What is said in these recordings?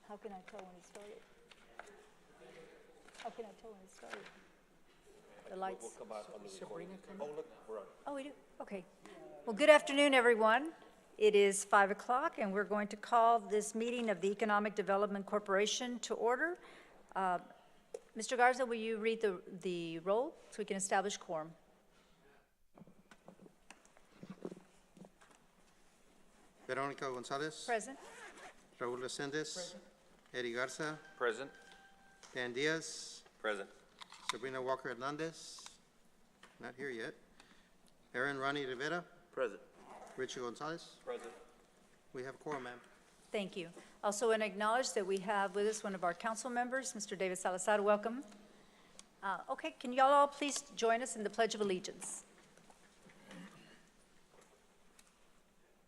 How can I tell when it started? How can I tell when it started? The lights. We'll come out on the recording. Oh, look, we're on. Oh, we do? Okay. Well, good afternoon, everyone. It is 5 o'clock, and we're going to call this meeting of the Economic Development Corporation to order. Mr. Garza, will you read the roll so we can establish quorum? Veronica Gonzalez. Present. Raul Resendez. Eddie Garza. Present. Dan Diaz. Present. Sabrina Walker Hernandez. Not here yet. Aaron Ronnie Rivera. Present. Richie Gonzalez. Present. We have a quorum, ma'am. Thank you. Also, want to acknowledge that we have with us one of our council members, Mr. David Salazar. Welcome. Okay, can y'all all please join us in the Pledge of Allegiance?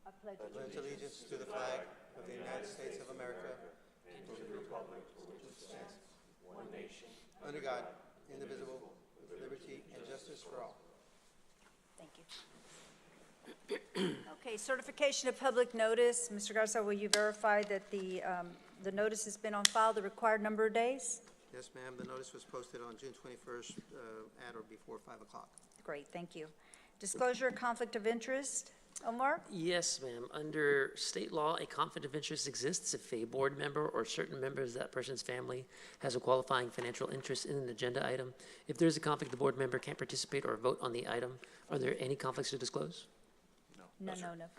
I pledge Pledge allegiance to the flag of the United States of America and to the republic which stands one nation under God, indivisible, with liberty and justice for all. Thank you. Okay, certification of public notice. Mr. Garza, will you verify that the notice has been on file the required number of days? Yes, ma'am. The notice was posted on June 21st at or before 5 o'clock. Great, thank you. Disclosure, conflict of interest. Omar? Yes, ma'am. Under state law, a conflict of interest exists if a board member or certain members of that person's family has a qualifying financial interest in an agenda item. If there's a conflict, the board member can't participate or vote on the item. Are there any conflicts to disclose? No,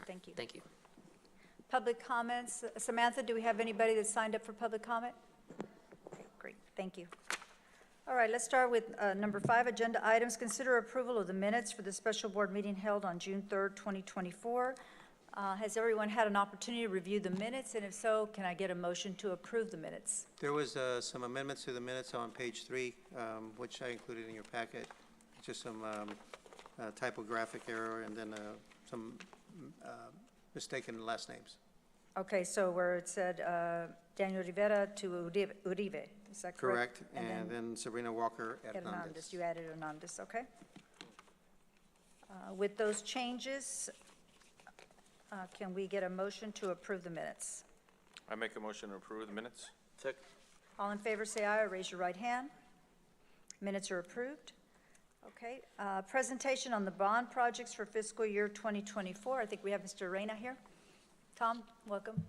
thank you. Thank you. Public comments. Samantha, do we have anybody that signed up for public comment? Okay, great, thank you. All right, let's start with number 5, agenda items. Consider approval of the minutes for the special board meeting held on June 3rd, 2024. Has everyone had an opportunity to review the minutes? And if so, can I get a motion to approve the minutes? There was some amendments to the minutes on page 3, which I included in your packet. Just some typographic error and then some mistaken last names. Okay, so where it said Daniel Rivera to Uribe, is that correct? Correct, and then Sabrina Walker Hernandez. You added Hernandez, okay. With those changes, can we get a motion to approve the minutes? I make a motion to approve the minutes. Second. All in favor, say aye or raise your right hand. Minutes are approved. Okay, presentation on the bond projects for fiscal year 2024. I think we have Mr. Reyna here. Tom, welcome.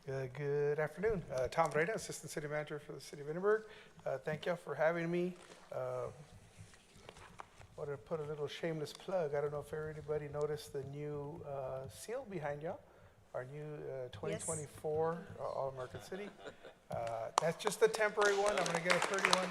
Good afternoon. Tom Reyna, Assistant City Manager for the City of Edinburgh. Thank you for having me. Want to put a little shameless plug. I don't know if anybody noticed the new seal behind y'all, our new 2024 All-American City. That's just a temporary one. I'm going to get a pretty one.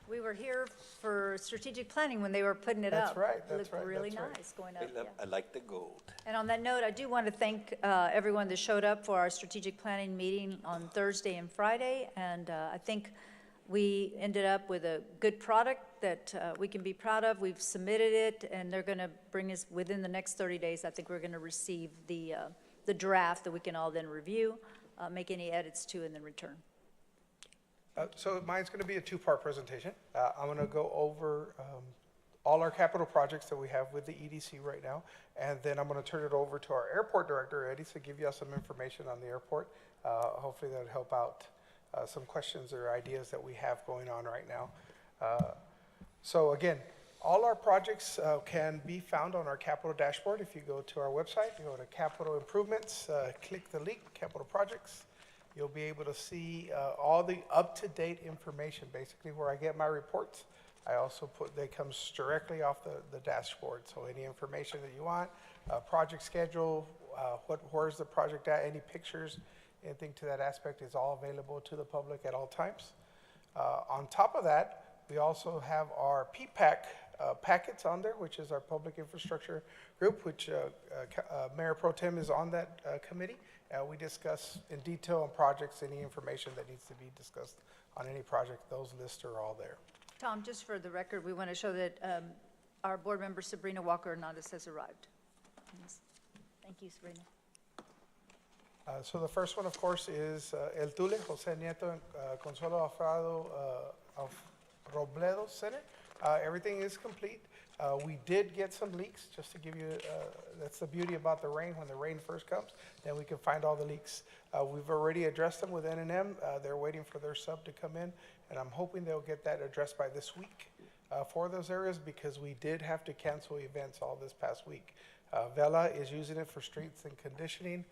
We were here for strategic planning when they were putting it up. That's right, It that's looked right, really that's right. nice going up, yeah. I like the gold. And on that note, I do want to thank everyone that showed up for our strategic planning meeting on Thursday and Friday. And I think we ended up with a good product that we can be proud of. We've submitted it, and they're going to bring us, within the next 30 days, I think we're going to receive the draft that we can all then review, make any edits to, and then return. So mine's going to be a two-part presentation. I'm going to go over all our capital projects that we have with the EDC right now, and then I'm going to turn it over to our airport director, Eddie, to give you some information on the airport. Hopefully that'll help out some questions or ideas that we have going on right now. So again, all our projects can be found on our capital dashboard. If you go to our website, you go to capital improvements, click the link, capital projects. You'll be able to see all the up-to-date information, basically where I get my reports. I also they come directly off the dashboard. So any information that you want, project schedule, where's the project at, any pictures, anything to that aspect is all available to the public at all times. On top of that, we also have our PPAC packets on there, which is our public infrastructure group, which Mayor Pro Tem is on that committee. We discuss in detail on projects, any information that needs to be discussed on any project. Those lists are all there. Tom, just for the record, we want to show that our board member Sabrina Walker Hernandez has arrived. Thank you, Sabrina. So the first one, of course, is El Tule, Jose Nieto, Consuelo Alfredo of Robledo Center. Everything is complete. We did get some leaks, just to give you, that's the beauty about the rain. When the rain first comes, then we can find all the leaks. We've already addressed them with N&M. They're waiting for their sub to come in, and I'm hoping they'll get that addressed by this week for those areas, because we did have to cancel events all this past week. Vela is using it for streets and conditioning.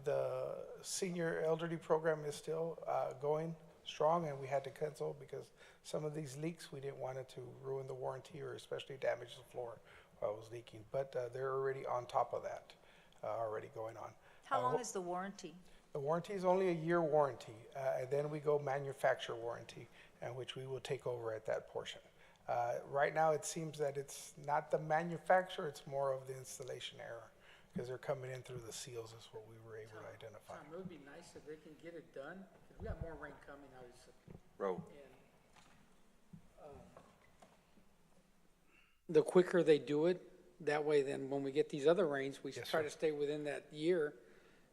The senior elderly program is still going strong, and we had to cancel because some of these leaks, we didn't want it to ruin the warranty or especially damage the floor while it was leaking. But they're already on top of that, already going on. How long is the warranty? The warranty is only a year warranty, and then we go manufacturer warranty, and which we will take over at that portion. Right now, it seems that it's not the manufacturer, it's more of the installation error, because they're coming in through the seals is what we were able to identify. Tom, it would be nice if they can get it done, because we got more rain coming, obviously. Row. The quicker they do it, that way then when we get these other rains, we Yes, try sir. to stay within that year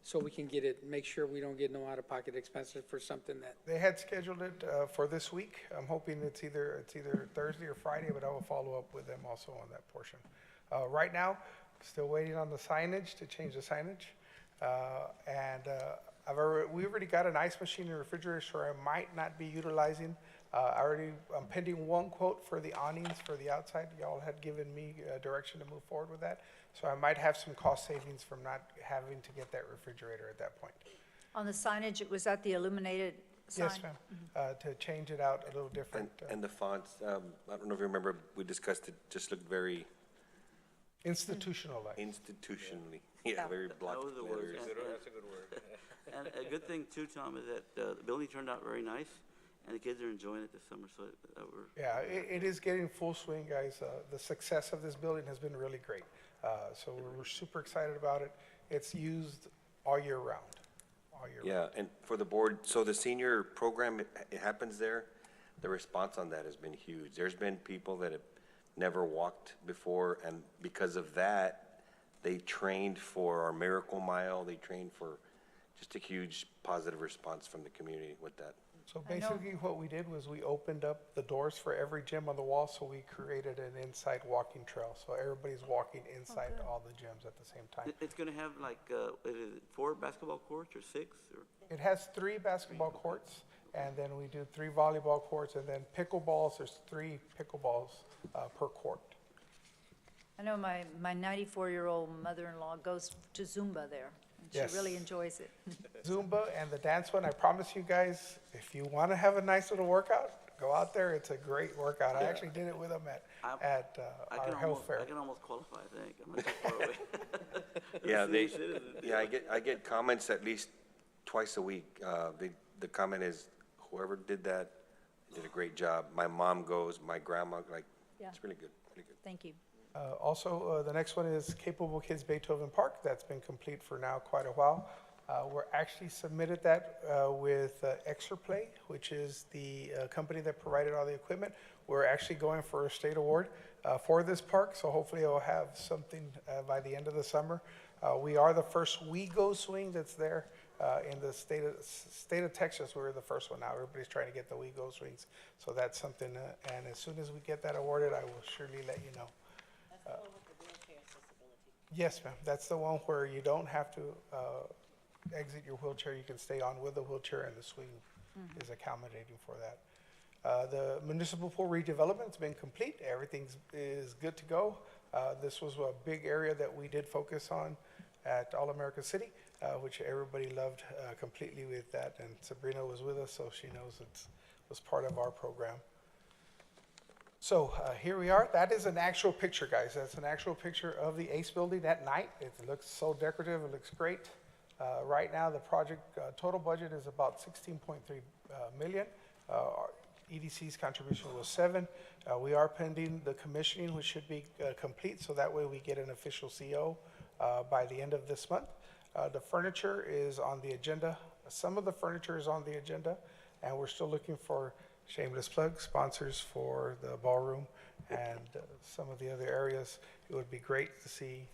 so we can get it, make sure we don't get no out-of-pocket expenses for something that, They had scheduled it for this week. I'm hoping it's either Thursday or Friday, but I will follow up with them also on that portion. Right now, still waiting on the signage, to change the signage. We already got an ice machine and refrigerator, so I might not be utilizing. I'm pending one quote for the awnings for the outside. Y'all had given me direction to move forward with that. So I might have some cost savings from not having to get that refrigerator at that point. On the signage, was that the illuminated sign? Yes, ma'am. To change it out a little different. And the fonts, I don't know if you remember, we discussed it, just looked very Institutionalized. institutionally, yeah, very block That was the word. letters. That's a good word. And a good thing too, Tom, is that the building turned out very nice, and the kids are enjoying it this summer, so Yeah, it is getting full swing, guys. The success of this building has been really great. So we're super excited about it. It's used all year round, all year round. Yeah, and for the board, so the senior program, it happens there, the response on that has been huge. There's been people that have never walked before, and because of that, they trained for our Miracle Mile, they trained for just a huge positive response from the community with that. So I know. basically what we did was we opened up the doors for every gym on the wall, so we created an inside walking trail. So everybody's walking inside all the gyms at the same time. it's gonna have like, is it 4 basketball courts or 6, or? It has 3 basketball courts, and then we do 3 volleyball courts, and then pickleballs, there's 3 pickleballs per court. I know my 94-year-old mother-in-law goes to Zumba there, and Yes. she really enjoys it. Zumba and the dance one, I promise you guys, if you want to have a nice little workout, go out there. It's a great workout. I actually did it with them I our health fair. I can almost qualify, I think. I'm not that far away. Yeah, Senior citizen. yeah, I get comments at least twice a week. The comment is, whoever did that did a great job. My mom goes, my grandma, like, Yeah. it's really good, really good. Thank you. Also, the next one is Capable Kids Beethoven Park. That's been complete for now quite a while. We're actually submitted that with Exerplay, which is the company that provided all the equipment. We're actually going for a state award for this park, so hopefully it'll have something by the end of the summer. We are the first WeGo swing that's there in the state of Texas. We're the first one now. Everybody's trying to get the WeGo swings, so that's something. And as soon as we get that awarded, I will surely let you know. That's the one with the wheelchair accessibility. Yes, ma'am. That's the one where you don't have to exit your wheelchair. You can stay on with the wheelchair, and the swing is accommodating for that. The municipal pool redevelopment's been complete. Everything is good to go. This was a big area that we did focus on at All America City, which everybody loved completely with that. And Sabrina was with us, so she knows it was part of our program. So here we are. That is an actual picture, guys. That's an actual picture of the ACE building at night. It looks so decorative. It looks great. Right now, the project total budget is about 16.3 million. Our EDC's contribution was 7. We are pending the commissioning, which should be complete, so that way we get an official CO by the end of this month. The furniture is on the agenda. Some of the furniture is on the agenda, and we're still looking for, shameless plug, sponsors for the ballroom and some of the other areas. It would be great to see,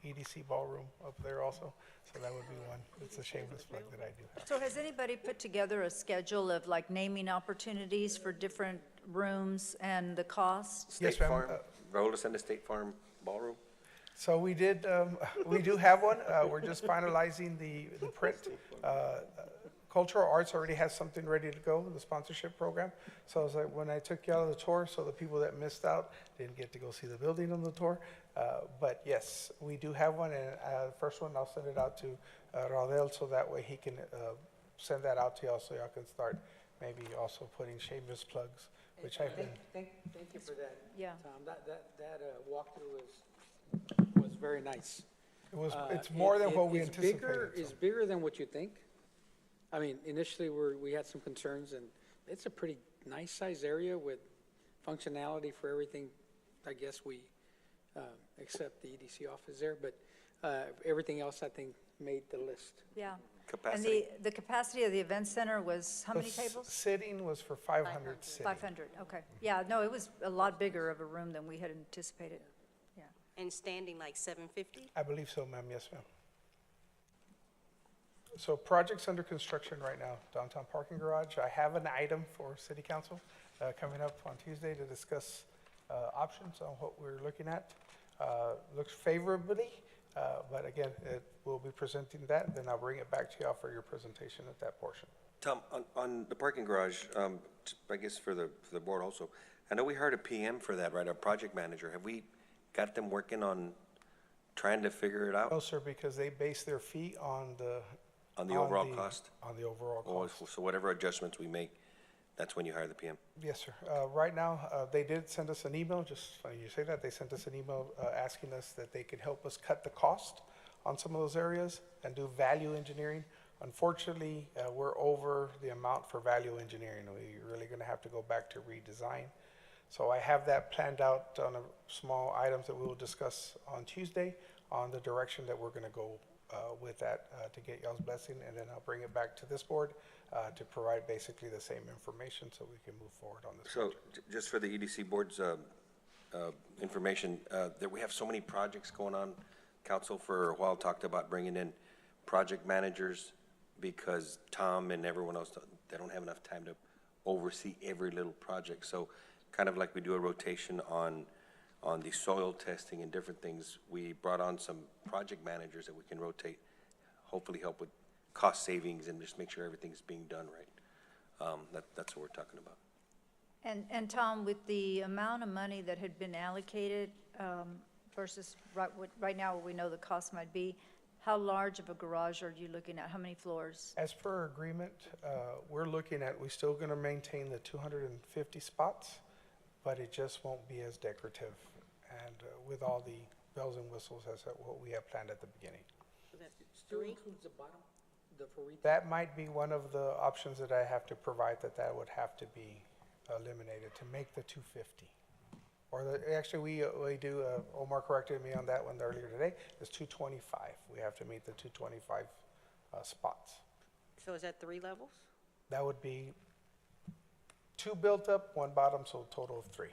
EDC ballroom up there also. So that would be one. It's a shameless plug that I do have. So has anybody put together a schedule of like naming opportunities for different rooms and the cost? Yes, State ma'am. Farm? Raul to send a State Farm ballroom? So we did, we do have one. We're just finalizing the print. Cultural Arts already has something ready to go, the sponsorship program. So I was like, when I took you out of the tour, so the people that missed out didn't get to go see the building on the tour. But yes, we do have one, and the first one, I'll send it out to Raudel, so that way he can send that out to y'all, so y'all can start maybe also putting shameless plugs, which I've been. Thank you for that. Yeah. Tom, that walkthrough was very nice. It's more than what we It's anticipated. It's bigger than what you think. I mean, initially, we had some concerns, and it's a pretty nice size area with functionality for everything, I guess we, except the EDC office there, but everything else, I think, made the list. Yeah. Capacity. And the capacity of the event center was how The many tables? Sitting was for 500 sitting. 500, okay. Yeah, no, it was a lot bigger of a room than we had anticipated. Yeah. And standing like 750? I believe so, ma'am, yes, ma'am. So projects under construction right now, downtown parking garage. I have an item for city council coming up on Tuesday to discuss options on what we're looking at. Looks favorably, but again, we'll be presenting that, and then I'll bring it back to y'all for your presentation at that portion. Tom, on the parking garage, I guess for the board also, I know we hired a PM for that, right, a project manager. Have we got them working on trying to figure it out? No, sir, because they base their fee on the. On the overall cost? On the overall Or, cost. so whatever adjustments we make, that's when you hire the PM? Yes, sir. Right now, they did send us an email, just funny you say that, they sent us an email asking us that they could help us cut the cost on some of those areas and do value engineering. Unfortunately, we're over the amount for value engineering. We're really gonna have to go back to redesign. So I have that planned out on a small items that we will discuss on Tuesday on the direction that we're gonna go with that to get y'all's blessing, and then I'll bring it back to this board to provide basically the same information so we can move forward on this. So, just for the EDC board's information, that we have so many projects going on. Council for a while talked about bringing in project managers because Tom and everyone else, they don't have enough time to oversee every little project. So kind of like we do a rotation on the soil testing and different things, we brought on some project managers that we can rotate, hopefully help with cost savings and just make sure everything's being done right. That's what we're talking about. And Tom, with the amount of money that had been allocated versus right now what we know the cost might be, how large of a garage are you looking at? How many floors? As per our agreement, we're looking at, we're still gonna maintain the 250 spots, but it just won't be as decorative and with all the bells and whistles as what we have planned at the beginning. So that's Still 3? includes the bottom, for retail? That might be one of the options that I have to provide, that would have to be eliminated to make the 250. Or actually, we do, Omar corrected me on that one earlier today, it's 225. We have to meet the 225 spots. So is that 3 levels? That would be 2 built up, 1 bottom, so a total of 3.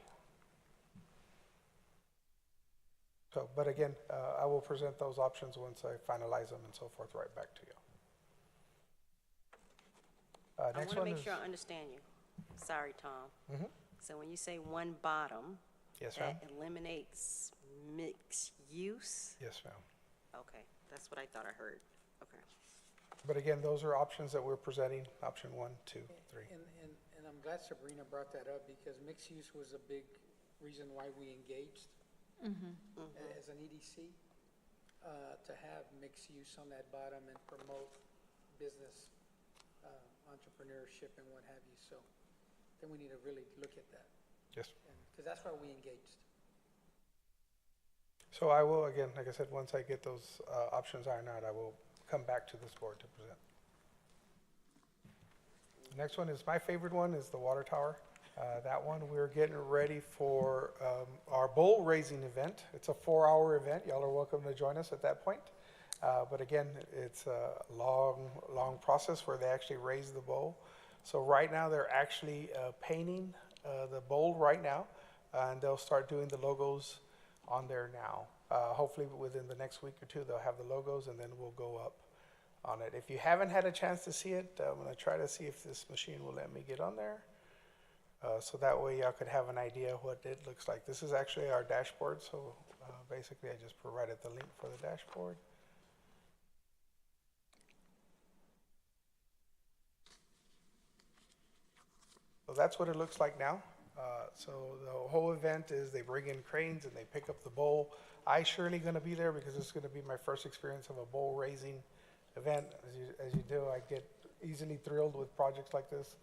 So, but again, I will present those options once I finalize them and so forth right back to you. I Next want to one make is, sure I understand you. Sorry, Tom. Mhm. So when you say 1 bottom, Yes, ma'am. that eliminates mixed use? Yes, ma'am. Okay, that's what I thought I heard. Okay. But again, those are options that we're presenting, option 1, 2, 3. And I'm glad Sabrina brought that up, because mixed use was a big reason why we engaged as an EDC, to have mixed use on that bottom and promote business, entrepreneurship and what have you. So then we need to really look at that, Yes. because that's why we engaged. So I will, again, like I said, once I get those options ironed out, I will come back to this board to present. The next one is my favorite one, is the water tower. That one, we're getting ready for our bowl raising event. It's a 4-hour event. Y'all are welcome to join us at that point. But again, it's a long process where they actually raise the bowl. So right now, they're actually painting the bowl right now, and they'll start doing the logos on there now. Hopefully within the next week or two, they'll have the logos, and then we'll go up on it. If you haven't had a chance to see it, I'm gonna try to see if this machine will let me get on there. So that way y'all could have an idea what it looks like. This is actually our dashboard, so basically I just provided the link for the dashboard. So that's what it looks like now. So the whole event is they bring in cranes and they pick up the bowl. I surely gonna be there because it's gonna be my first experience of a bowl raising event. As you do, I get easily thrilled with projects like this.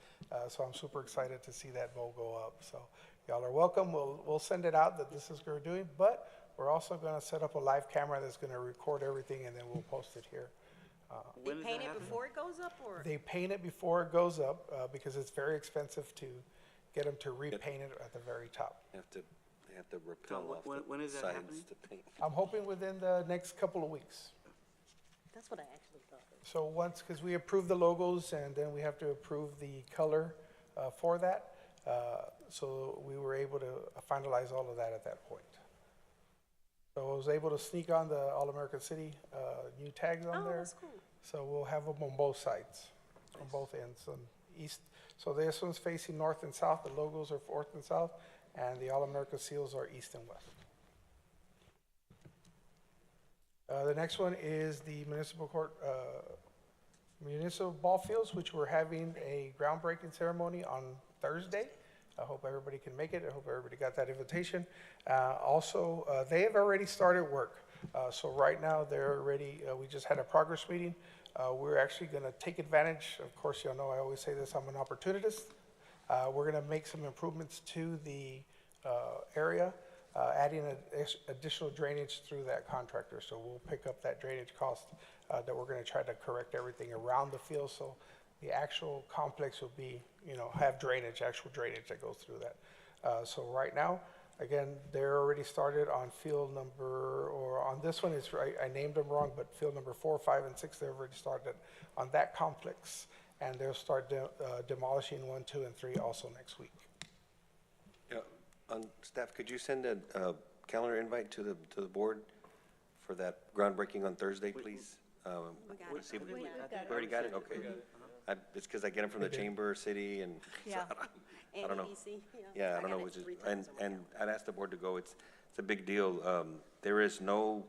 So I'm super excited to see that bowl go up. So y'all are welcome. We'll send it out that this is what we're doing, but we're also gonna set up a live camera that's gonna record everything and then we'll post it here. They When does paint that it happen? before it goes up, or? They paint it before it goes up because it's very expensive to get them to repaint it at the very top. They have to repel Tom, off when the is that sides happening? to paint. I'm hoping within the next couple of weeks. That's what I actually thought. So once, because we approve the logos and then we have to approve the color for that. So we were able to finalize all of that at that point. So I was able to sneak on the All-American City new tags on Oh, there. that's cool. So we'll have them on both sides, on both ends, on east. So this one's facing north and south, the logos are north and south, and the All-America seals are east and west. The next one is the municipal court, municipal ball fields, which we're having a groundbreaking ceremony on Thursday. I hope everybody can make it. I hope everybody got that invitation. Also, they have already started work. So right now, they're ready. We just had a progress meeting. We're actually going to take advantage. Of course, y'all know I always say this, I'm an opportunist. We're going to make some improvements to the area, adding additional drainage through that contractor. So we'll pick up that drainage cost that we're going to try to correct everything around the field. So the actual complex will be, have drainage, actual drainage that goes through that. So right now, again, they're already started on field number, or on this one, I named them wrong, but field number 4, 5, and 6, they've already started on that complex. And they'll start demolishing 1, 2, and 3 also next week. Yeah, staff, could you send a calendar invite to the board for that groundbreaking on Thursday, please? We got it. We already got it? Okay. It's because I get them from the chamber, city, and Yeah. I don't know. EEDC, Yeah, I don't know, got which it is, 3 times on my and I'd ask the board to go, it's a big deal. There is no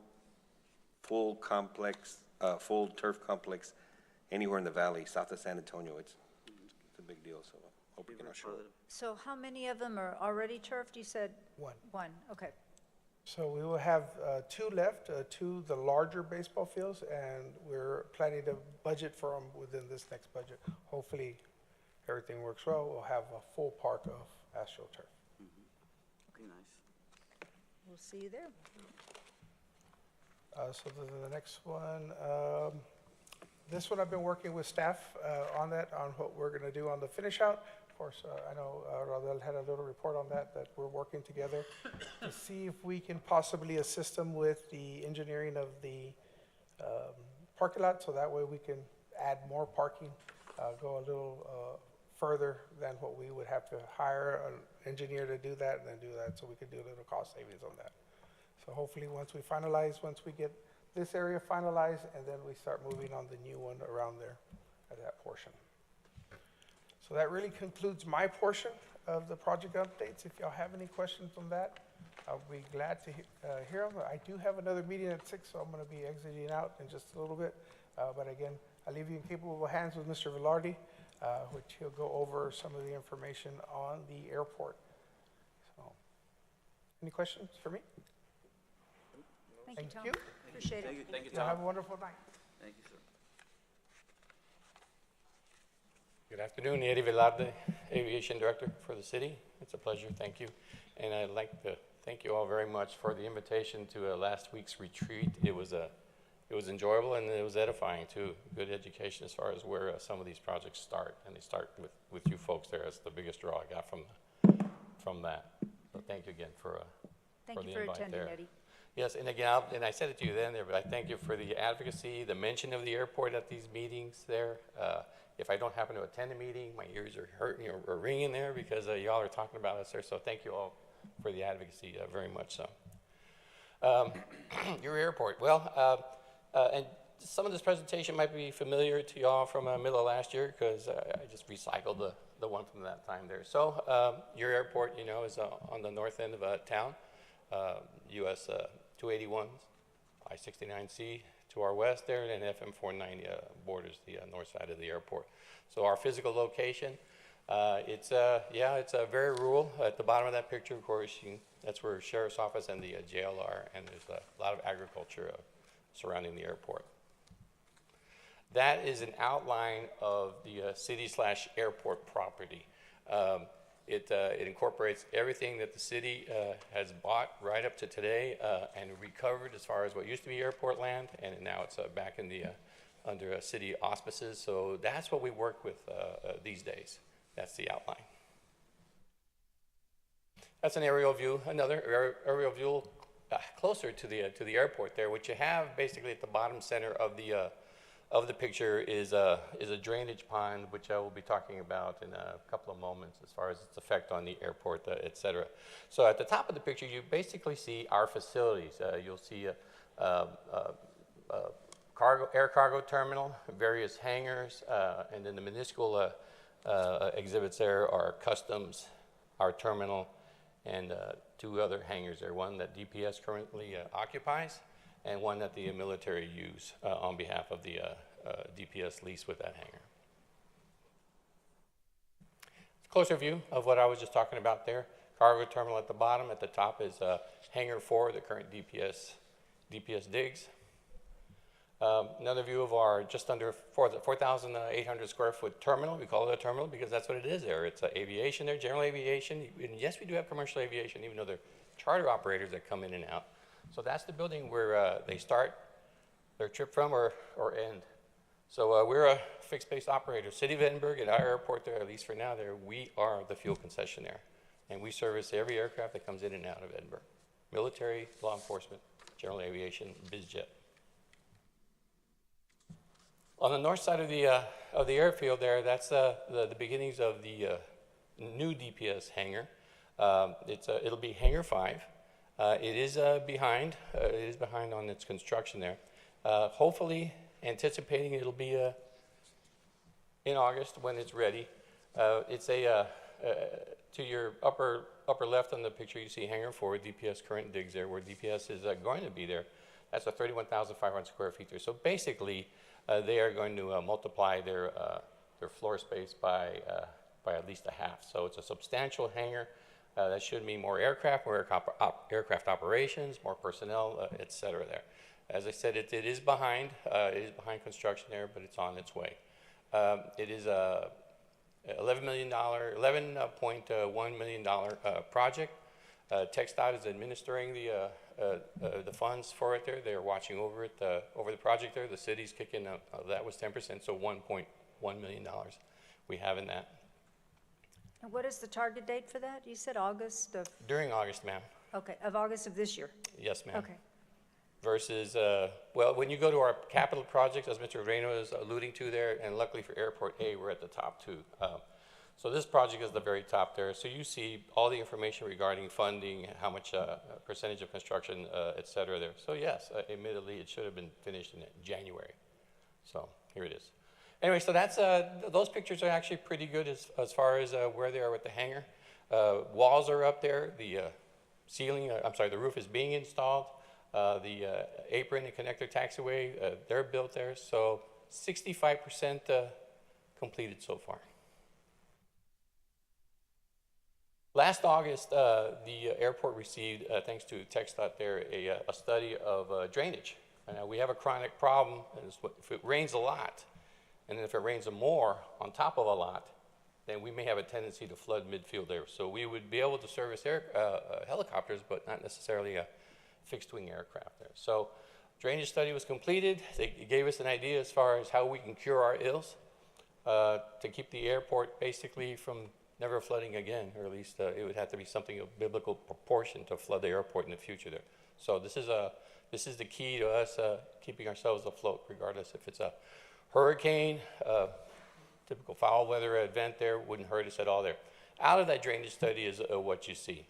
full complex, full turf complex anywhere in the valley, south of San Antonio. It's a big deal, so hope you can all show up. So how many of them are already turfed? You said 1. one, okay. So we will have 2 left, 2 the larger baseball fields, and we're planning to budget for them within this next budget. Hopefully, everything works well. We'll have a full park of AstroTurf. Be nice. We'll see you there. So the next one, this one I've been working with staff on that, on what we're going to do on the finish out. Of course, I know Rodel had a little report on that we're working together to see if we can possibly assist them with the engineering of the parking lot, so that way we can add more parking, go a little further than what we would have to hire an engineer to do that and then do that, so we could do a little cost savings on that. So hopefully, once we get this area finalized, and then we start moving on the new one around there at that portion. So that really concludes my portion of the project updates. If y'all have any questions on that, I'll be glad to hear them. I do have another meeting at 6, so I'm going to be exiting out in just a little bit. But again, I leave you in capable hands with Mr. Velarde, which he'll go over some of the information on the airport. So, any questions for me? Thank you, Thank Tom. you. Appreciate it. Thank you, Y'all have a Tom. wonderful night. Thank you, sir. Good afternoon, Eddie Velarde, Aviation Director for the city. It's a pleasure, thank you. And I'd like to thank you all very much for the invitation to last week's retreat. It was enjoyable and it was edifying too. Good education as far as where some of these projects start. And they start with you folks there. That's the biggest draw I got from that. So thank you again for Thank the you for invite attending, there. Eddie. Yes, and again, and I said it to you then there, but I thank you for the advocacy, the mention of the airport at these meetings there. If I don't happen to attend a meeting, my ears are hurting or ringing there because y'all are talking about us there. So thank you all for the advocacy, very much so. Your airport, well, and some of this presentation might be familiar to y'all from middle of last year because I just recycled the one from that time there. So your airport, you know, is on the north end of town. US 281, I-69C to our west there, and FM 490 borders the north side of the airport. So our physical location, it's very rural. At the bottom of that picture, of course, that's where sheriff's office and the jail are, and there's a lot of agriculture surrounding the airport. That is an outline of the city/airport property. It incorporates everything that the city has bought right up to today and recovered as far as what used to be airport land, and now it's back in the under city auspices. So that's what we work with these days. That's the outline. That's an aerial view. Another aerial view closer to the airport there. What you have basically at the bottom center of the picture is a drainage pond, which I will be talking about in a couple of moments as far as its effect on the airport, et cetera. So at the top of the picture, you basically see our facilities. You'll see air cargo terminal, various hangars, and then the minuscule exhibits there are customs, our terminal, and two other hangars there, one that DPS currently occupies, and one that the military use on behalf of the DPS lease with that hangar. Closer view of what I was just talking about there. Cargo terminal at the bottom. At the top is hangar 4, the current DPS digs. Another view of our just under 4,800 square foot terminal. We call it a terminal because that's what it is there. It's aviation there, general aviation. And yes, we do have commercial aviation, even though they're charter operators that come in and out. So that's the building where they start their trip from or end. So we're a fixed base operator. City of Edinburgh, at our airport there, at least for now there, we are the fuel concessionaire. And we service every aircraft that comes in and out of Edinburgh. Military, law enforcement, general aviation, biz jet. On the north side of the airfield there, that's the beginnings of the new DPS hangar. It'll be hangar 5. It is behind. It is behind on its construction there. Hopefully, anticipating it'll be in August when it's ready. It's to your upper left on the picture, you see hangar 4, DPS current digs there, where DPS is going to be there. That's a 31,500 square feet there. So basically, they are going to multiply their floor space by at least a half. So it's a substantial hangar. That should mean more aircraft, more aircraft operations, more personnel, et cetera there. As I said, it is behind construction there, but it's on its way. It is a $11.1 million project. TxDOT is administering the funds for it there. They are watching over it, over the project there. The city's kicking that was 10%, so $1.1 million we have in that. And what is the target date for that? You said August of? During August, ma'am. Okay, of August of this year? Yes, ma'am. Okay. Versus, well, when you go to our capital projects, as Mr. Reno is alluding to there, and luckily for Airport A, we're at the top too. So this project is the very top there. So you see all the information regarding funding, how much percentage of construction, et cetera there. So yes, admittedly, it should have been finished in January. So here it is. Anyway, so that's, those pictures are actually pretty good as far as where they are with the hangar. Walls are up there. The ceiling, the roof is being installed. The apron and connector taxiway, they're built there. So 65% completed so far. Last August, the airport received, thanks to TxDOT there, a study of drainage. We have a chronic problem. If it rains a lot, and then if it rains more on top of a lot, then we may have a tendency to flood midfield there. So we would be able to service helicopters, but not necessarily a fixed-wing aircraft there. So drainage study was completed. They gave us an idea as far as how we can cure our ills to keep the airport basically from never flooding again, or at least it would have to be something of biblical proportion to flood the airport in the future there. So this is the key to us keeping ourselves afloat, regardless if it's a hurricane, typical foul weather event there, wouldn't hurt us at all there. Out of that drainage study is what you see.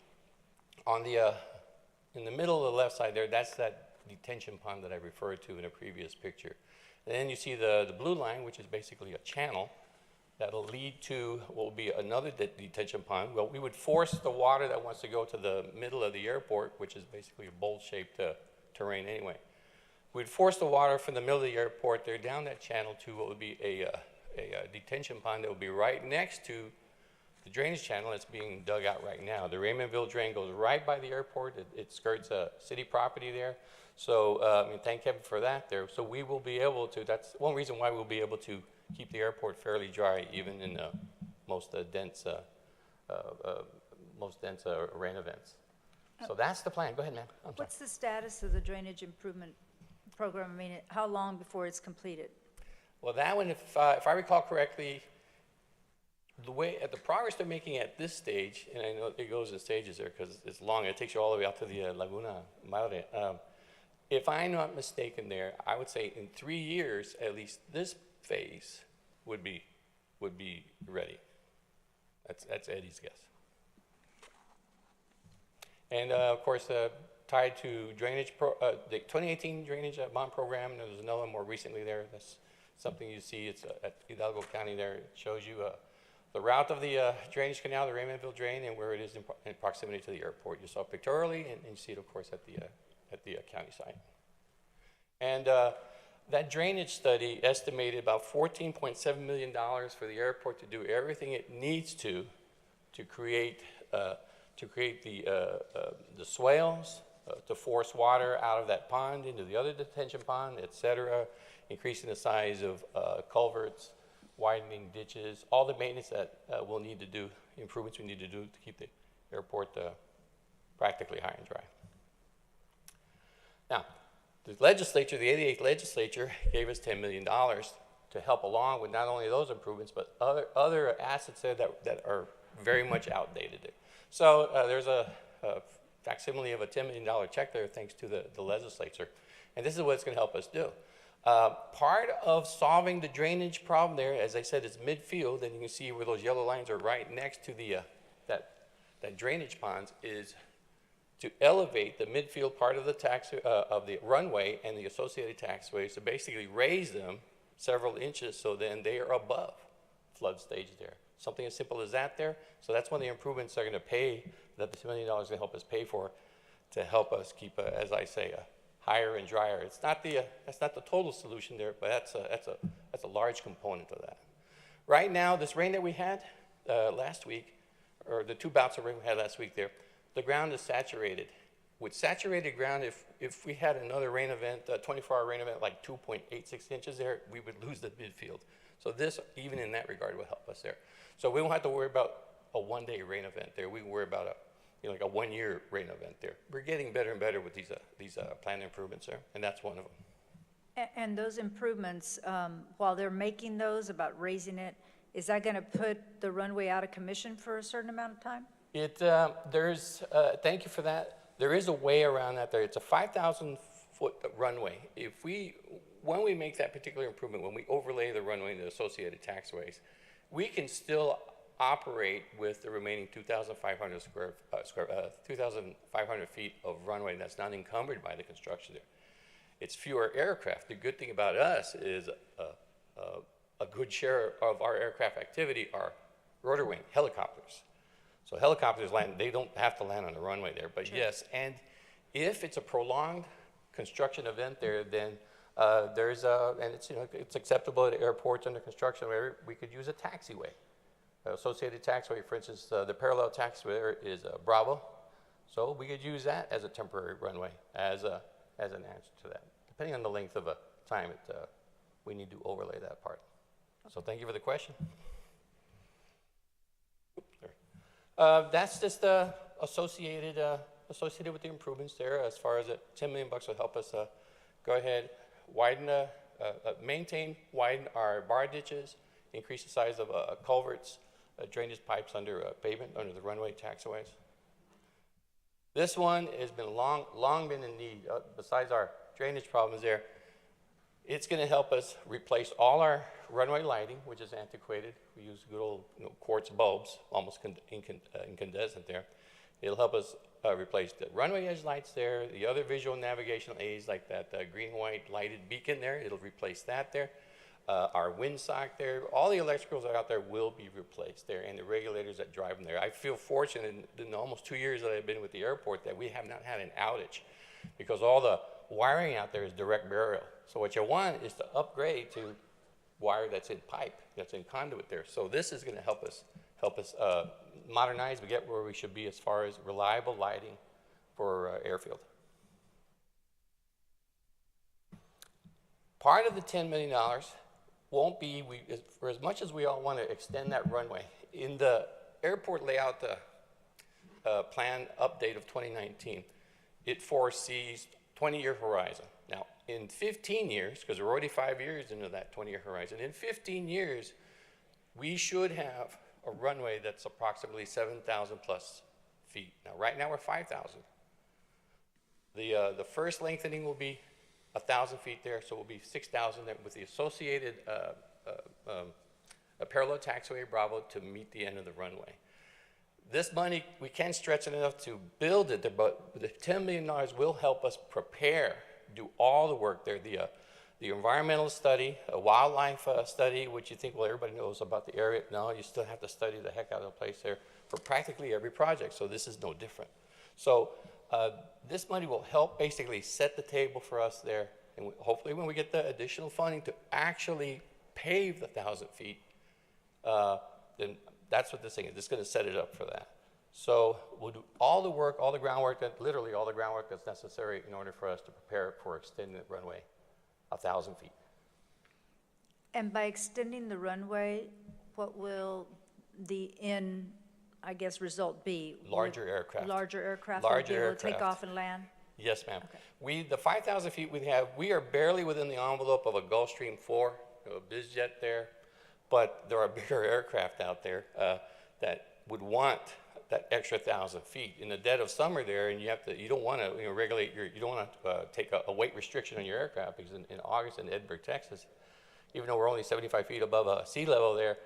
On the, in the middle of the left side there, that's that detention pond that I referred to in a previous picture. And then you see the blue line, which is basically a channel. that'll lead to what will be another detention pond. Well, we would force the water that wants to go to the middle of the airport, which is basically a bowl-shaped terrain anyway. We'd force the water from the middle of the airport there down that channel to what would be a detention pond that would be right next to the drainage channel that's being dug out right now. The Raymondville drain goes right by the airport. It skirts city property there. So, I mean, thank heaven for that there. So we will be able to, that's one reason why we'll be able to keep the airport fairly dry even in the most dense rain events. So that's the plan. Go ahead, ma'am. I'm sorry. What's the status of the drainage improvement program? I mean, how long before it's completed? Well, that one, if I recall correctly, the progress they're making at this stage, and I know it goes in stages there because it's long, it takes you all the way out to the Laguna Madre. If I'm not mistaken there, I would say in 3 years, at least this phase would be ready. That's Eddie's guess. And of course, tied to drainage, the 2018 drainage bond program, there's another one more recently there. That's something you see. It's at Hidalgo County there. It shows you the route of the drainage canal, the Raymondville drain, and where it is in proximity to the airport. You saw it pictorially, and you see it, of course, at the county site. And that drainage study estimated about $14.7 million for the airport to do everything it needs to create the swales, to force water out of that pond into the other detention pond, et cetera, increasing the size of culverts, widening ditches, all the maintenance that we'll need to do, improvements we need to do to keep the airport practically high and dry. Now, the legislature, the 88th legislature, gave us $10 million to help along with not only those improvements, but other assets there that are very much outdated there. So there's a facsimile of a $10 million check there thanks to the legislature. And this is what it's going to help us do. Part of solving the drainage problem there, as I said, is midfield, and you can see where those yellow lines are right next to the that drainage ponds, is to elevate the midfield part of the runway and the associated taxiways to basically raise them several inches so then they are above flood stage there. Something as simple as that there. So that's one of the improvements they're going to pay, that the $2 million is going to help us pay for, to help us keep, as I say, higher and drier. It's not that's not the total solution there, but that's a large component of that. Right now, this rain that we had last week, or the 2 bouts of rain we had last week there, the ground is saturated. With saturated ground, if we had another rain event, a 24-hour rain event like 2.86 inches there, we would lose the midfield. So this, even in that regard, will help us there. So we won't have to worry about a one-day rain event there. We can worry about like a one-year rain event there. We're getting better and better with these planned improvements there, and that's one of them. And those improvements, while they're making those, about raising it, is that going to put the runway out of commission for a certain amount of time? Thank you for that. There is a way around that there. It's a 5,000-foot runway. When we make that particular improvement, when we overlay the runway and the associated taxiways, we can still operate with the remaining 2,500 feet of runway that's not encumbered by the construction there. It's fewer aircraft. The good thing about us is a good share of our aircraft activity are rotor wing helicopters. So helicopters land, they don't have to land on the runway there, but sure. Yes, and if it's a prolonged construction event there, then and it's acceptable at airports under construction where we could use a taxiway. Associated taxiway, for instance, the parallel taxiway there is Bravo, so we could use that as a temporary runway as an answer to that. Depending on the length of a time, we need to overlay that part. So thank you for the question. That's just associated with the improvements there. As far as $10 million will help us go ahead, widen our bar ditches, increase the size of culverts, drainage pipes under pavement, under the runway taxiways. This one has been long been in need. Besides our drainage problems there, it's going to help us replace all our runway lighting, which is antiquated. We use good old quartz bulbs, almost incandescent there. It'll help us replace the runway edge lights there, the other visual navigational aids like that green-white lighted beacon there. It'll replace that there. our windsock there, all the electricals that are out there will be replaced there, and the regulators that drive them there. I feel fortunate in the almost 2 years that I've been with the airport that we have not had an outage, because all the wiring out there is direct burial. So what you want is to upgrade to wire that's in pipe, that's in conduit there. So this is going to help us modernize, but get where we should be as far as reliable lighting for airfield. Part of the $10 million won't be, for as much as we all want to extend that runway, in the airport layout plan update of 2019, it foresees 20-year horizon. Now, in 15 years, because we're already 5 years into that 20-year horizon, in 15 years, we should have a runway that's approximately 7,000 plus feet. Now, right now we're 5,000. The first lengthening will be 1,000 feet there, so it will be 6,000 there with the associated a parallel taxiway Bravo to meet the end of the runway. This money, we can't stretch it enough to build it, but the $10 million will help us prepare, do all the work there. The environmental study, a wildlife study, which you think, well, everybody knows about the area. No, you still have to study the heck out of the place there for practically every project, so this is no different. So this money will help basically set the table for us there, and hopefully when we get the additional funding to actually pave the 1,000 feet, then that's what this thing is. This is going to set it up for that. So we'll do all the work, all the groundwork, literally all the groundwork that's necessary in order for us to prepare for extending the runway 1,000 feet. And by extending the runway, what will the end, I guess, result be? Larger aircraft. Larger aircraft will be able to take off and land? Yes, ma'am. Okay. The 5,000 feet we are barely within the envelope of a Gulfstream 4, a bizjet there, but there are bigger aircraft out there that would want that extra 1,000 feet in the dead of summer there, and you don't want to regulate you don't want to take a weight restriction on your aircraft, because in August in Edinburgh, Texas, even though we're only 75 feet above sea level there,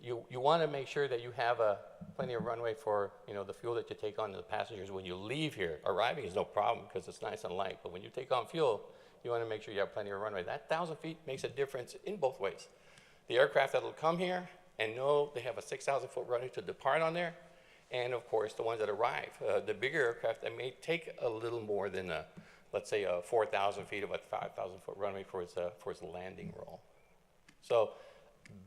you want to make sure that you have plenty of runway for the fuel that you take on to the passengers when you leave here. Arriving is no problem because it's nice and light, but when you take on fuel, you want to make sure you have plenty of runway. That 1,000 feet makes a difference in both ways. The aircraft that will come here and know they have a 6,000 foot runway to depart on there, and of course the ones that arrive. The bigger aircraft that may take a little more than let's say 4,000 feet of a 5,000 foot runway for its landing roll. So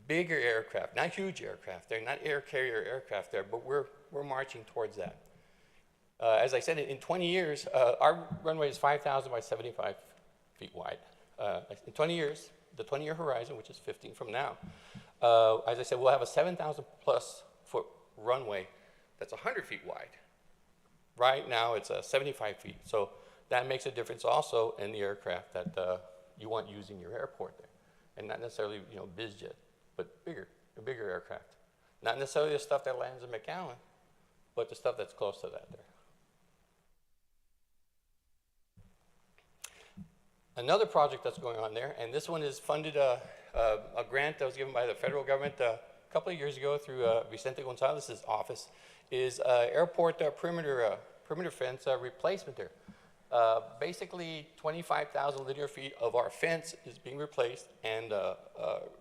bigger aircraft, not huge aircraft, they're not air carrier aircraft there, but we're marching towards that. As I said, in 20 years, our runway is 5,000 by 75 feet wide. In 20 years, the 20-year horizon, which is 15 from now, as I said, we'll have a 7,000 plus foot runway that's 100 feet wide. Right now, it's 75 feet. So that makes a difference also in the aircraft that you want using your airport there. And not necessarily, bizjet, but a bigger aircraft. Not necessarily the stuff that lands in McAllen, but the stuff that's close to that there. Another project that's going on there, and this one is funded a grant that was given by the federal government a couple of years ago through Vicente Gonzalez's office, is airport perimeter fence replacement there. Basically, 25,000 linear feet of our fence is being replaced, and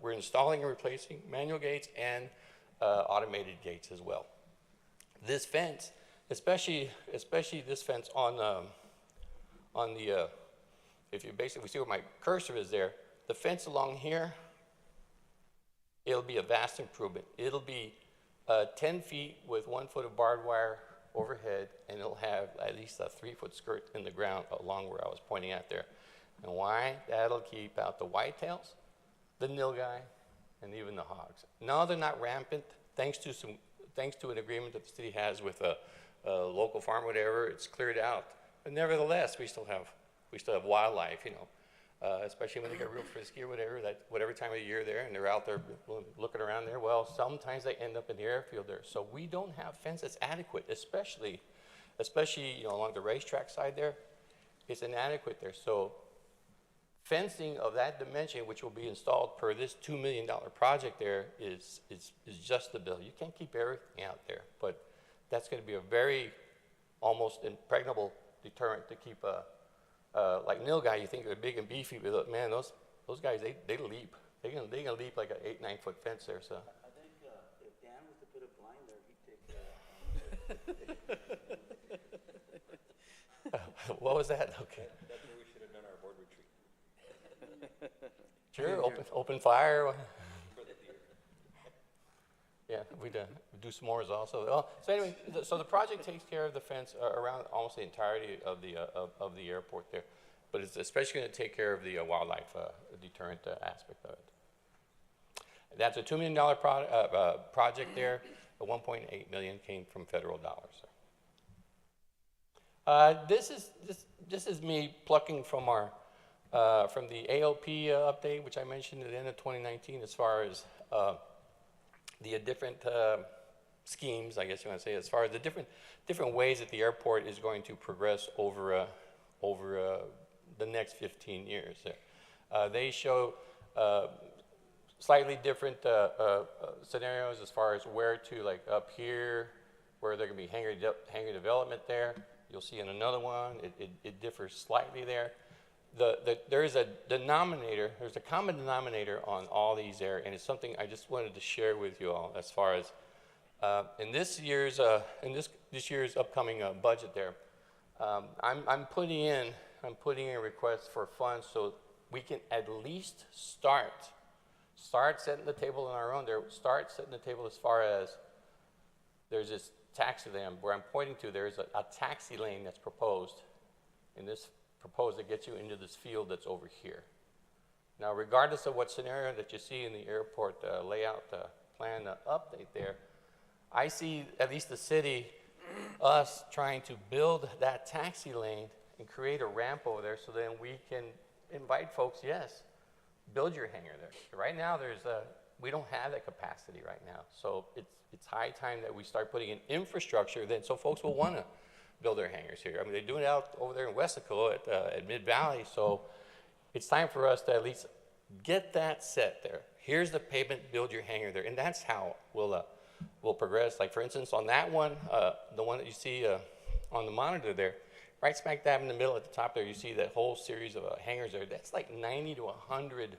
we're installing and replacing manual gates and automated gates as well. This fence, especially this fence on the, if you basically see where my cursor is there, the fence along here, it'll be a vast improvement. It'll be 10 feet with 1 foot of barbed wire overhead, and it'll have at least a 3-foot skirt in the ground along where I was pointing at there. And why? That'll keep out the whitetails, the nilgai, and even the hogs. No, they're not rampant, thanks to an agreement that the city has with a local farm, whatever. It's cleared out, but nevertheless, we still have wildlife, especially when they get real frisky or whatever time of year there, and they're out there looking around there. Well, sometimes they end up in the airfield there. So we don't have fence that's adequate, especially along the racetrack side there. It's inadequate there. So fencing of that dimension, which will be installed per this $2 million project there, is just the bill. You can't keep everything out there, but that's going to be a very almost impregnable deterrent to keep like nilgai. You think they're big and beefy, but man, those guys, they leap. They can leap like an 8, 9 foot fence there, so. I think if Dan was to put a blind there, he'd take care of that. What was that? Okay. That's where we should have done our board retreat. Sure, open fire. Yeah, we do s'mores also. Oh, so anyway, so the project takes care of the fence around almost the entirety of the airport there, but it's especially going to take care of the wildlife deterrent aspect of it. That's a $2 million project there. The 1.8 million came from federal dollars. This is me plucking from our from the AOP update, which I mentioned at the end of 2019, as far as the different schemes, I guess you want to say, as far as the different ways that the airport is going to progress over the next 15 years. They show slightly different scenarios as far as where to, like up here, where there can be hangar development there. You'll see in another one, it differs slightly there. There is a denominator, there's a common denominator on all these there, and it's something I just wanted to share with you all as far as in this year's upcoming budget there. I'm putting in a request for funds so we can at least start setting the table on our own there. Start setting the table as far as there's this taxi lane where I'm pointing to. There's a taxi lane that's proposed in this. Proposed that gets you into this field that's over here. Now, regardless of what scenario that you see in the airport layout plan update there, I see at least the city, us trying to build that taxi lane and create a ramp over there so then we can invite folks, yes, build your hangar there. Right now, we don't have that capacity right now. So it's high time that we start putting in infrastructure then so folks will want to build their hangars here. I mean, they're doing it out over there in Weslaco at Mid-Valley, so it's time for us to at least get that set there. Here's the pavement, build your hangar there, and that's how we'll progress. Like, for instance, on that one, the one that you see on the monitor there, right smack dab in the middle at the top there, you see that whole series of hangars there. That's like 90 to 100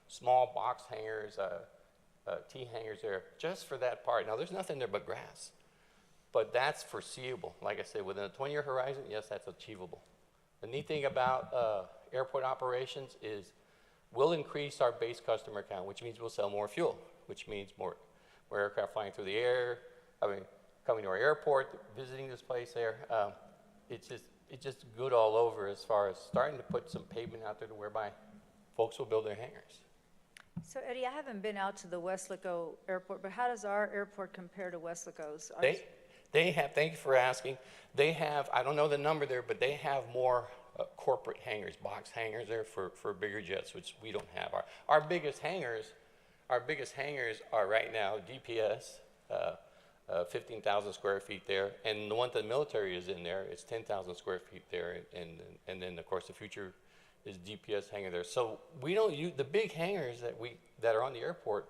small box hangars, T hangars there, just for that part. Now, there's nothing there but grass. But that's foreseeable. Like I said, within a 20-year horizon, yes, that's achievable. The neat thing about airport operations is we'll increase our base customer count, which means we'll sell more fuel, which means more aircraft flying through the air, coming to our airport, visiting this place there. It's just good all over as far as starting to put some pavement out there to whereby folks will build their hangars. So Eddie, I haven't been out to the Weslaco airport, but how does our airport compare to Weslaco's? They have, thank you for asking, they have, I don't know the number there, but they have more corporate hangars, box hangars there for bigger jets, which we don't have. Our biggest hangars are right now DPS, 15,000 square feet there, and the one that the military is in there, it's 10,000 square feet there, and then of course the future is DPS hangar there. So we don't use, the big hangars that are on the airport,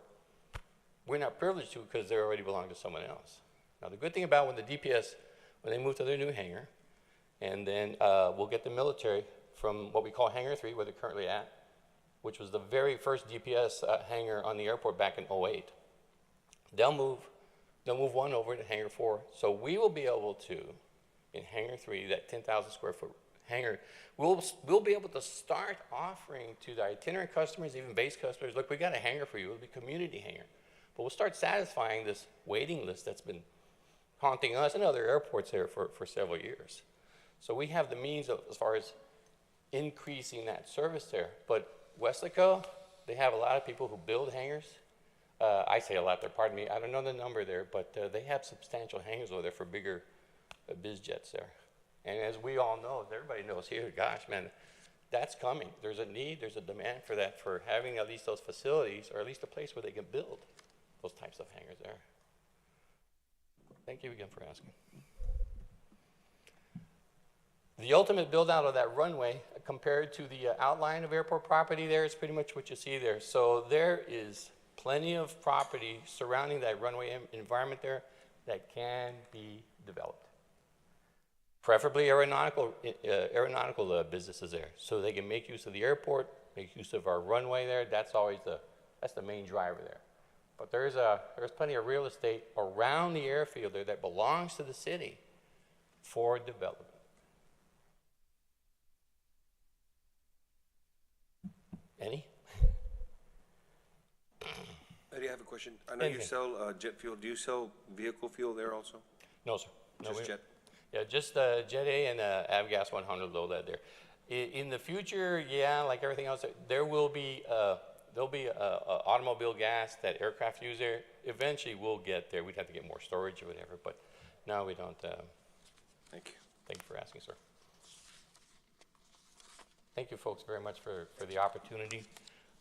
we're not privileged to because they already belong to someone else. Now, the good thing about when the DPS, when they move to their new hangar, and then we'll get the military from what we call Hangar 3, where they're currently at, which was the very first DPS hangar on the airport back in 2008. They'll move one over to Hangar 4. So we will be able to, in Hangar 3, that 10,000 square foot hangar, we'll be able to start offering to the itinerant customers, even base customers, look, we got a hangar for you. It'll be a community hangar. But we'll start satisfying this waiting list that's been haunting us and other airports there for several years. So we have the means of, as far as increasing that service there. But Weslaco, they have a lot of people who build hangars. I say a lot there, pardon me. I don't know the number there, but they have substantial hangars over there for bigger biz jets there. And as we all know, as everybody knows here, gosh, man, that's coming. There's a need, there's a demand for that, for having at least those facilities, or at least a place where they can build those types of hangars there. Thank you again for asking. The ultimate build out of that runway compared to the outline of airport property there is pretty much what you see there. So there is plenty of property surrounding that runway environment there that can be developed. Preferably aeronautical businesses there, so they can make use of the airport, make use of our runway there. That's always That's the main driver there. But there's plenty of real estate around the airfield there that belongs to the city for development. Any? Eddie, I have a question. I know you Anything. sell jet fuel. Do you sell vehicle fuel there also? No, sir. No, Just jet? Yeah, just Jet A and Avgas 100 low lead there. In the future, yeah, like everything else, there will be automobile gas that aircraft use there. Eventually, we'll get there. We'd have to get more storage or whatever, but no, we don't. Thank you. Thank you for asking, sir. Thank you, folks, very much for the opportunity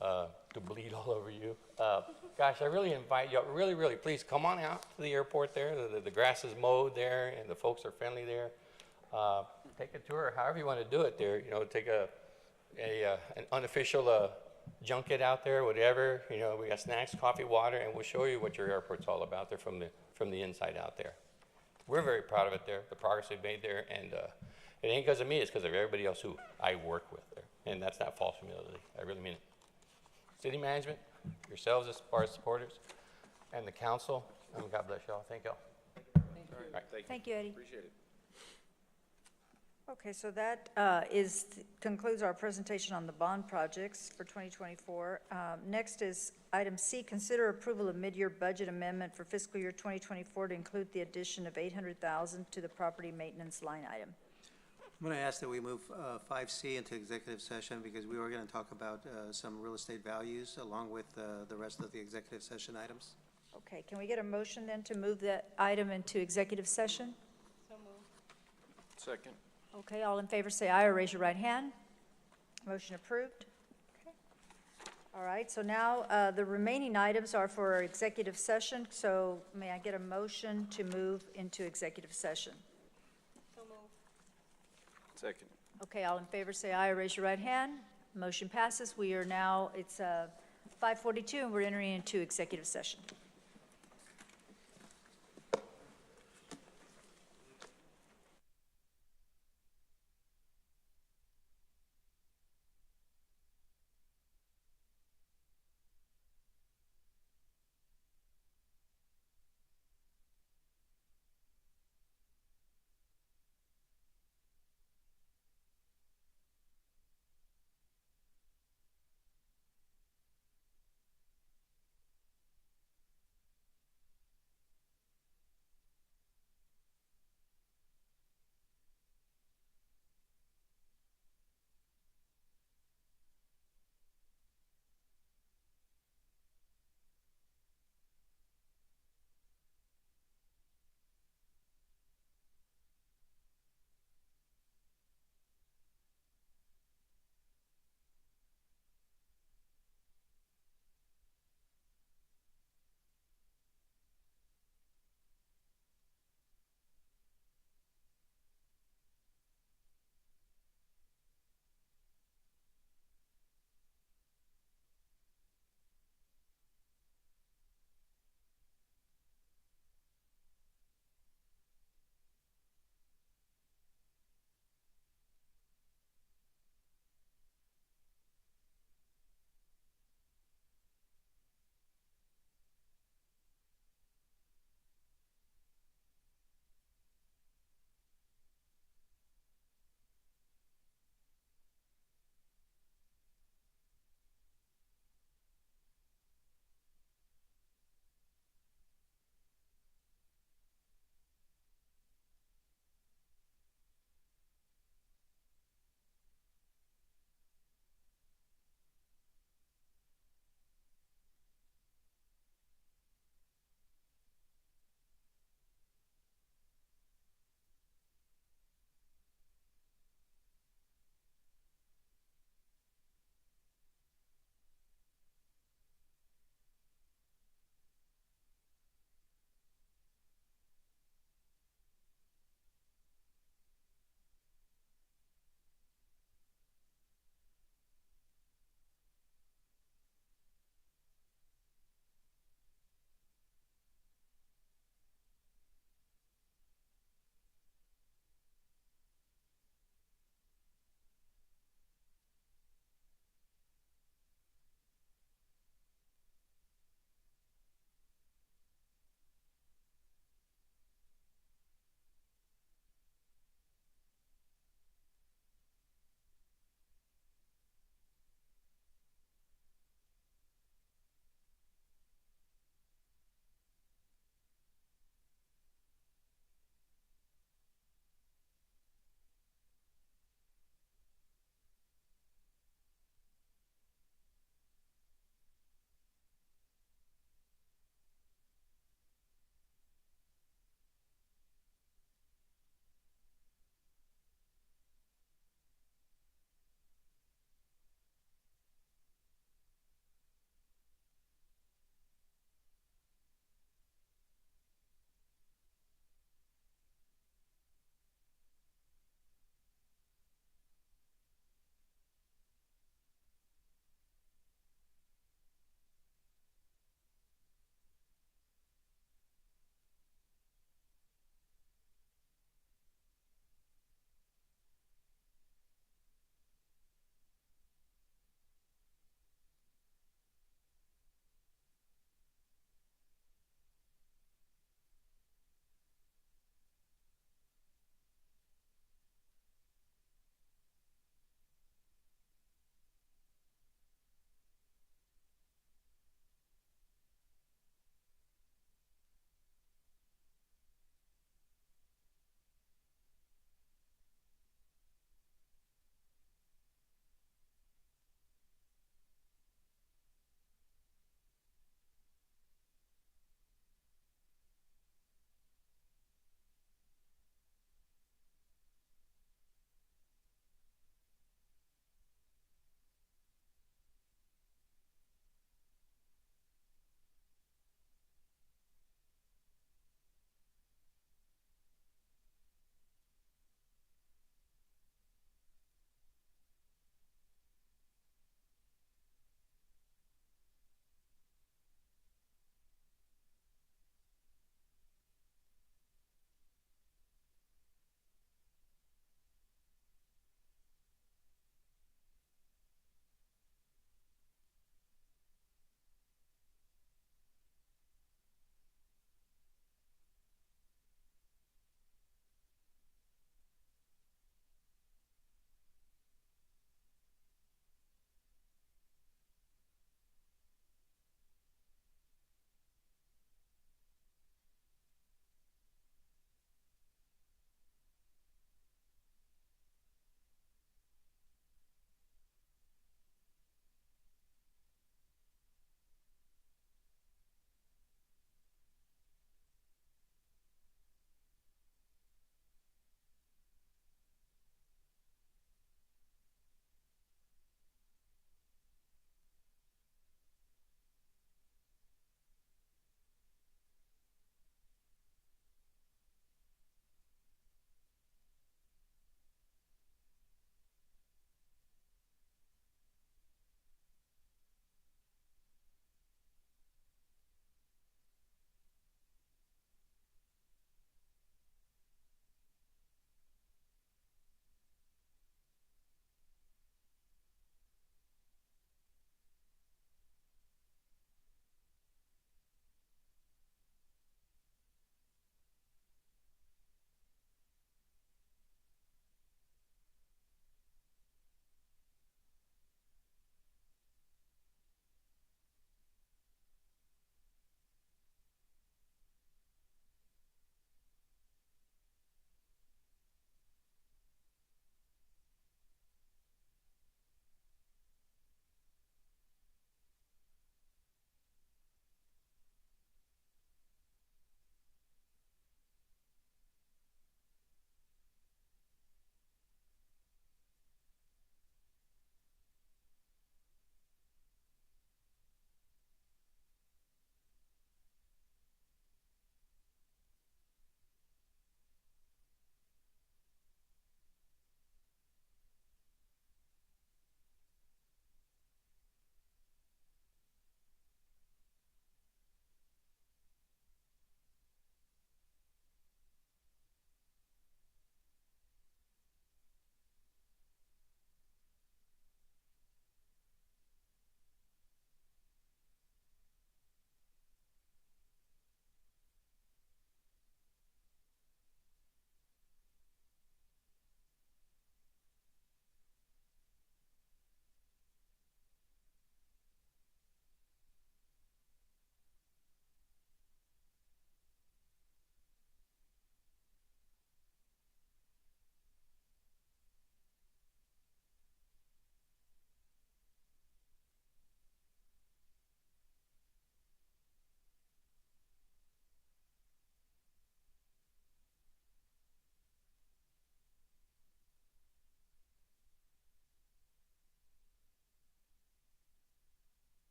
to bleed all over you. Gosh, I really invite you, really, really, please come on out to the airport there. The grass is mowed there, and the folks are friendly there. Take a tour, however you want to do it there. You know, take an unofficial junket out there, whatever. You know, we got snacks, coffee, water, and we'll show you what your airport's all about there from the inside out there. We're very proud of it there, the progress we've made there, and it ain't because of me, it's because of everybody else who I work with there. And that's not false humility. I really mean it. City management, yourselves as far as supporters, and the council, and God bless y'all. Thank y'all. Thank you, Eddie. Appreciate it. Okay, so that concludes our presentation on the bond projects for 2024. Next is item C, consider approval of mid-year budget amendment for fiscal year 2024 to include the addition of $800,000 to the property maintenance line item. I'm going to ask that we move 5C into executive session because we were going to talk about some real estate values along with the rest of the executive session items. Okay, can we get a motion then to move that item into executive session? So moved. Second. Okay, all in favor say aye or raise your right hand. Motion approved. Okay. All right, so now the remaining items are for executive session, so may I get a motion to move into executive session? So moved. Second. Okay, all in favor say aye or raise your right hand. Motion passes. We are now, it's 5:42 and we're entering into executive session.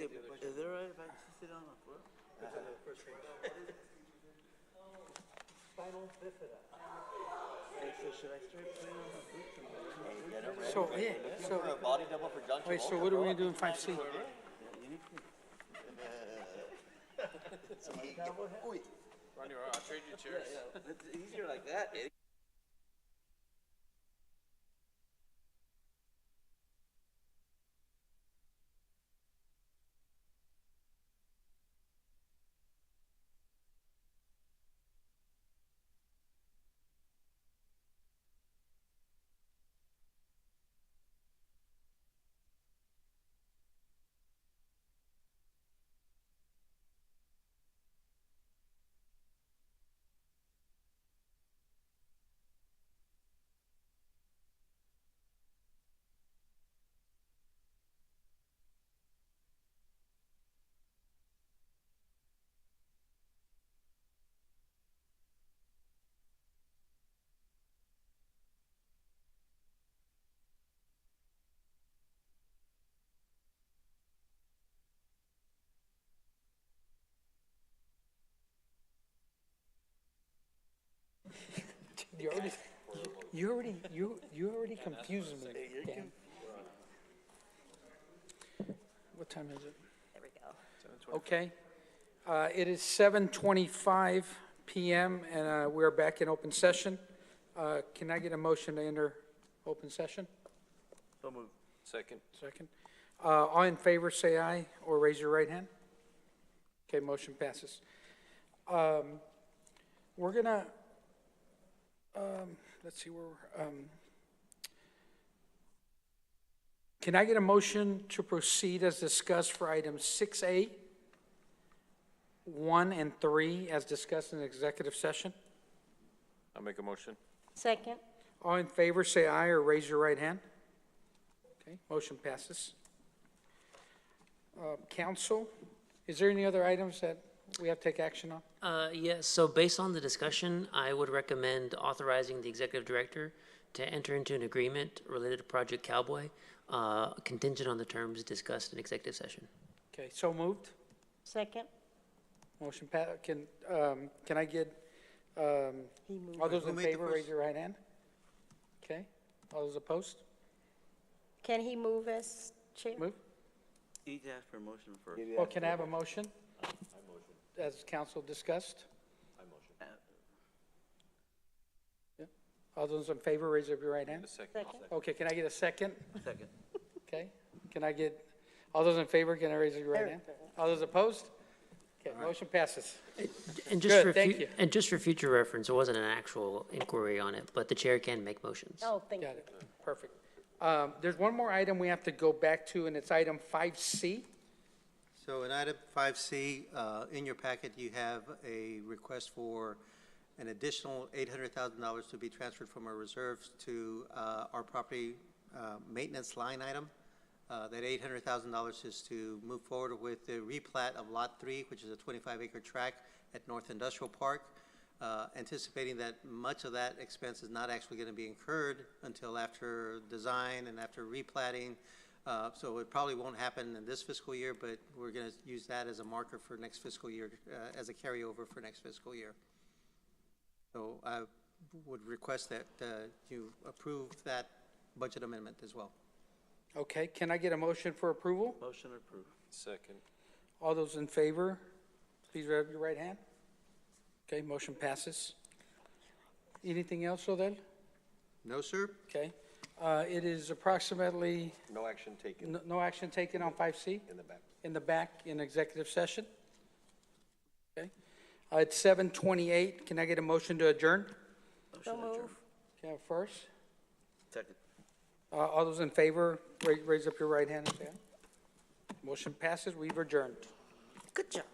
Okay, is it all right if I sit on the floor? Spinal bifida. So should I start putting on my boots? So, yeah, so, For a body double for John wait, so Travolta, what are we bro. gonna do in 5C? You need to. Ronnie, I'll trade you chairs. Yeah, it's easier like that, Eddie. You already confused me, Dan. What time is it? There we go. Okay. It is 7:25 PM, and we're back in open session. Can I get a motion to enter open session? So move. Second. Second. All in favor, say aye, or raise your right hand. Okay, motion passes. We're gonna, let's see where, can I get a motion to proceed as discussed for items 6A, 1, and 3, as discussed in executive session? I'll make a motion. Second. All in favor, say aye, or raise your right hand. Okay, motion passes. Council, is there any other items that we have to take action on? Yes, so based on the discussion, I would recommend authorizing the executive director to enter into an agreement related to Project Cowboy, contingent on the terms discussed in executive session. Okay, so moved. Second. Motion can I get, all those Who in made the favor, first? raise your right hand. Okay, all those opposed? Can he move as chair? Move. You need to ask for a motion first. Oh, can I have a motion? As council discussed? Yeah. All those in favor, raise up your right hand. Second. Okay, can I get a second? Second. Okay, can I get, all those in favor, can I raise your right hand? All those opposed? Okay, motion passes. And Good, thank you. And just for future reference, it wasn't an actual inquiry on it, but the chair can make motions. Oh, thank you. Got it, perfect. There's one more item we have to go back to, and it's item 5C. So in item 5C, in your packet, you have a request for an additional $800,000 to be transferred from our reserves to our property maintenance line item. That $800,000 is to move forward with the replat of Lot 3, which is a 25-acre tract at North Industrial Park, anticipating that much of that expense is not actually going to be incurred until after design and after replatting. So it probably won't happen in this fiscal year, but we're going to use that as a marker for next fiscal year, as a carryover for next fiscal year. So I would request that you approve that budget amendment as well. Okay, can I get a motion for approval? Motion approved. Second. All those in favor, please raise your right hand. Okay, motion passes. Anything else, Odell? No, sir? Okay. It is approximately, No action taken no action taken on 5C? in the back. In the back, in executive session? Okay. It's 7:28. Can I get a motion to adjourn? So move. Okay, first. Second. All those in favor, raise up your right hand and say aye. Motion passes. We've adjourned. Good job.